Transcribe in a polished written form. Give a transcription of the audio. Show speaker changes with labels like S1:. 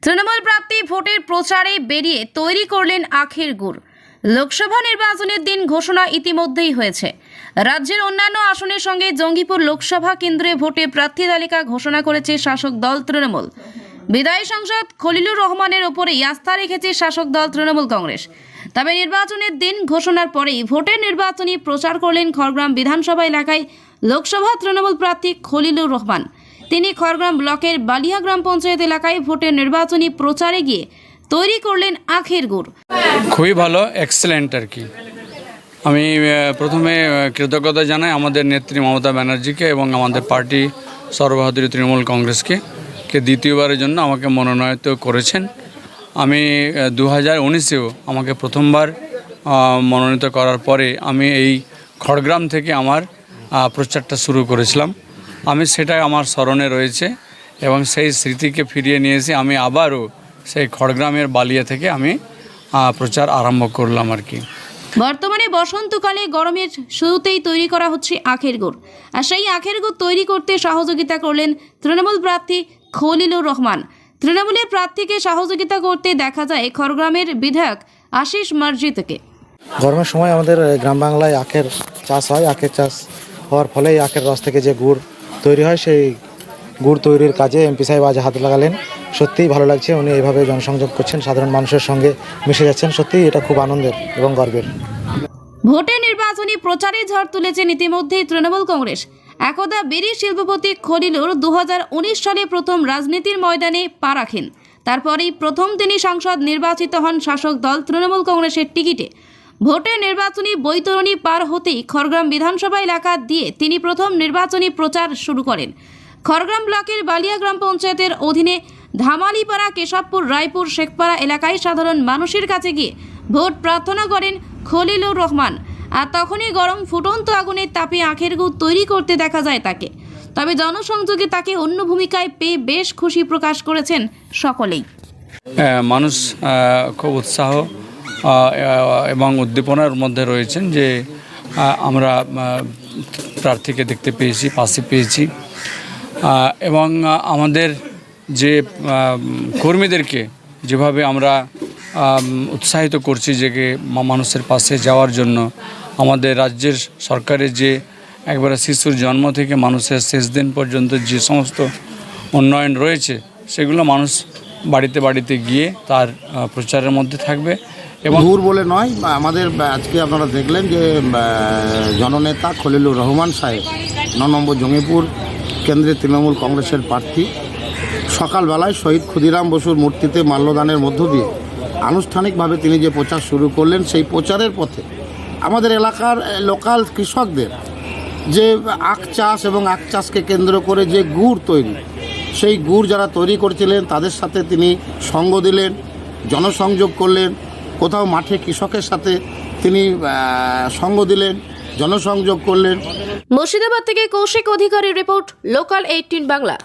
S1: তৃণমূল প্রার্থী ভোটের প্রচারে বেরিয়ে তৈরি করলেন আখের গুড়। লোকসভা নির্বাচনের দিন ঘোষণা ইতিমধ্যেই হয়েছে। রাজ্যের অন্যান্য আসনের সঙ্গে জঙ্গিপুর লোকসভা কেন্দ্রে ভোটে প্রার্থী তালিকা ঘোষণা করেছে শাসক দল তৃণমূল। বিদায়ী সাংসদ খলিলুর রহমানের ওপরেই আস্থা রেখেছে শাসক দল তৃণমূল কংগ্রেস। তবে নির্বাচনের দিন ঘোষণার পরেই ভোটের নির্বাচনী প্রচার করলেন খড়গ্রাম বিধানসভা এলাকায় লোকসভা তৃণমূল প্রার্থী খলিলুর রহমান। তিনি খড়গ্রাম ব্লকের বালিয়া গ্রাম পঞ্চায়েত এলাকায় ভোটের নির্বাচনী প্রচারে গিয়ে তৈরি করলেন আখের গুড়।
S2: খুবই ভালো, এক্সেলেন্ট আর কি। আমি প্রথমে কৃতজ্ঞতা জানাই আমাদের নেত্রী মমতা ব্যানার্জিকে এবং আমাদের পার্টি সর্বভারতীয় তৃণমূল কংগ্রেসকে দ্বিতীয়বারের জন্য আমাকে মনোনয়ন করেছেন। আমি 2019-এও আমাকে প্রথমবার মনোনীত করার পরে আমি এই খড়গ্রাম থেকে আমার প্রচারটা শুরু করেছিলাম। আমি সেটা আমার স্মরণে রয়েছে এবং সেই স্মৃতিকে ফিরিয়ে নিয়ে এসে আমি আবারও সেই খড়গ্রামের বালিয়া থেকে আমি প্রচার আরম্ভ করলাম আর কি।
S1: বর্তমানে বসন্তকালে গরমের শুরুতেই তৈরি করা হচ্ছে আখের গুড়, আর সেই আখের গুড় তৈরি করতে সহযোগিতা করলেন তৃণমূল প্রার্থী খলিলুর রহমান। তৃণমূলের প্রার্থীকে সহযোগিতা করতে দেখা যায় খড়গ্রামের বিধায়ক আশিস মার্জিতকে।
S3: গরমের সময় আমাদের গ্রাম বাংলায় আখের চাষ হয়। আখের চাষ হওয়ার ফলে আখের রস থেকে যে গুড় তৈরি হয়, সেই গুড় তৈরির কাজে এমপি সাহেব আজ হাত লাগালেন। সত্যিই ভালো লাগছে, উনি এইভাবে জনসংযোগ করছেন, সাধারণ মানুষের সঙ্গে মিশে যাচ্ছেন। সত্যিই এটা খুব আনন্দের এবং গর্বের।
S1: ভোটে নির্বাচনী প্রচারে ঝড় তুলেছেন ইতিমধ্যেই তৃণমূল কংগ্রেস। একদা বিড়ি শিল্পপতি খলিলুর 2019 সালে প্রথম রাজনীতির ময়দানে পা রাখেন। তারপরেই প্রথম তিনি সংসদ নির্বাচিত হন শাসক দল তৃণমূল কংগ্রেসের টিকিটে। ভোটের নির্বাচনী বৈতরণী পার হতেই খড়গ্রাম বিধানসভা এলাকা দিয়ে তিনি প্রথম নির্বাচনী প্রচার শুরু করেন। খড়গ্রাম ব্লকের বালিয়া গ্রাম পঞ্চায়েতের অধীনে ধামালিপাড়া, কেশবপুর, রায়পুর, শেখপাড়া এলাকায় সাধারণ মানুষের কাছে গিয়ে ভোট প্রার্থনা করেন খলিলুর রহমান। আর তখনই গরম ফুটন্ত আগুনের তাপে আখের গুড় তৈরি করতে দেখা যায় তাকে। তবে জনসংযোগে তাকে অন্য ভূমিকায় পেয়ে বেশ খুশি প্রকাশ করেছেন সকলেই।
S2: মানুষ খুব উৎসাহ এবং উদ্দীপনার মধ্যে রয়েছেন যে আমরা প্রার্থীকে দেখতে পেয়েছি, পাশে পেয়েছি, এবং আমাদের যে কর্মীদেরকে যেভাবে আমরা উৎসাহিত করছি যে মানুষের পাশে যাওয়ার জন্য। আমাদের রাজ্যের সরকারের যে একবারে শিশুর জন্ম থেকে মানুষের শেষ দিন পর্যন্ত যে সমস্ত উন্নয়ন রয়েছে, সেগুলো মানুষ বাড়িতে বাড়িতে গিয়ে তার প্রচারের মধ্যে থাকবে। এবং
S4: দূর বলে নয়, আমাদের আজকে আপনারা দেখলেন যে জননেতা খলিলুর রহমান সাহেব 9 নম্বর জঙ্গিপুর কেন্দ্রে তৃণমূল কংগ্রেসের প্রার্থী সকালবেলায় শহীদ ক্ষুদিরাম বসুর মূর্তিতে মাল্যদানের মধ্য দিয়ে আনুষ্ঠানিকভাবে তিনি যে প্রচার শুরু করলেন, সেই প্রচারের পথে আমাদের এলাকার লোকাল কৃষকদের যে আখ চাষ এবং আখ চাষকে কেন্দ্র করে যে গুড় তৈরি, সেই গুড় যারা তৈরি করছিলেন তাদের সাথে তিনি সঙ্গ দিলেন, জনসংযোগ করলেন। কোথাও মাঠে কৃষকের সাথে তিনি সঙ্গ দিলেন, জনসংযোগ করলেন।
S1: মুর্শিদাবাদ থেকে কৌশিক অধিকারীর রিপোর্ট, লোকাল 18 বাংলা।